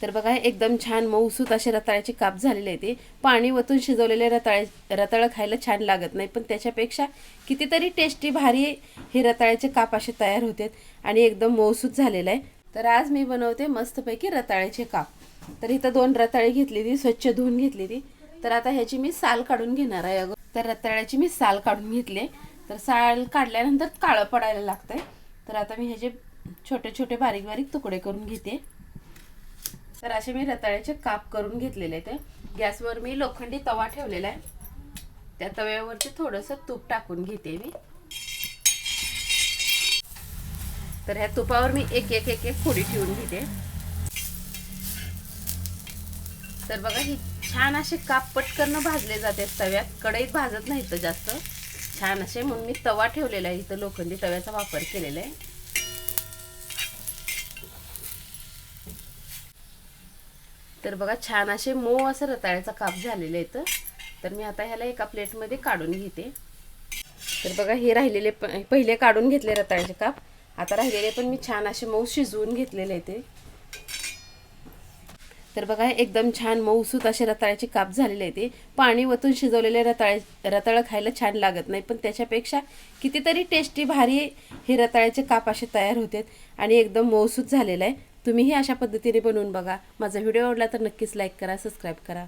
तर बघा एकदम छान मऊसूत असे रताळ्याचे काप झालेले आहेत. ते पाणी वतून शिजवलेले रताळं खायला छान लागत नाही, पण त्याच्यापेक्षा कितीतरी टेस्टी भारी हे रताळ्याचे काप असे तयार होतात आणि एकदम मऊसूत झालेलं आहे. तर आज मी बनवते मस्तपैकी रताळ्याचे काप. तर इथं 2 रताळी घेतली ती, स्वच्छ धुवून घेतली ती. तर आता ह्याची मी साल काढून घेणार आहे. तर रताळ्याची मी साल काढून घेतली. तर साल काढल्यानंतर काळं पडायला लागतंय. तर आता मी ह्याचे छोटे छोटे बारीक बारीक तुकडे करून घेते. तर असे मी रताळ्याचे काप करून घेतलेले आहेत. गॅसवर मी लोखंडी तवा ठेवलेला आहे. त्या तव्यावरती थोडंसं तूप टाकून घेते मी. तर ह्या तुपावर मी एक एक एक एक फोडी ठेवून घेते. तर बघा ही छान असे काप पटकन भाजले जाते तव्यात, कढईत भाजत नाही तर जास्त छान असे. म्हणून मी तवा ठेवलेला आहे इथं, लोखंडी तव्याचा वापर केलेला आहे. तर बघा छान असे मऊ असं रताळ्याचा काप झालेले आहेत. तर मी आता ह्याला एका प्लेटमध्ये काढून घेते. तर बघा हे राहिलेले पहिले काढून घेतले रताळ्याचे काप. आता राहिलेले पण मी छान असे मऊ शिजवून घेतलेले आहेत. तर बघा एकदम छान मऊसूत असे रताळ्याचे काप झालेले आहेत. ते पाणी वतून शिजवलेले रताळं खायला छान लागत नाही, पण त्याच्यापेक्षा कितीतरी टेस्टी भारी हे रताळ्याचे काप असे तयार होतात आणि एकदम मऊसूत झालेलं आहे. तुम्हीही अशा पद्धतीने बनवून बघा. माझा व्हिडिओ आवडला तर नक्कीच लाईक करा, सबस्क्राईब करा.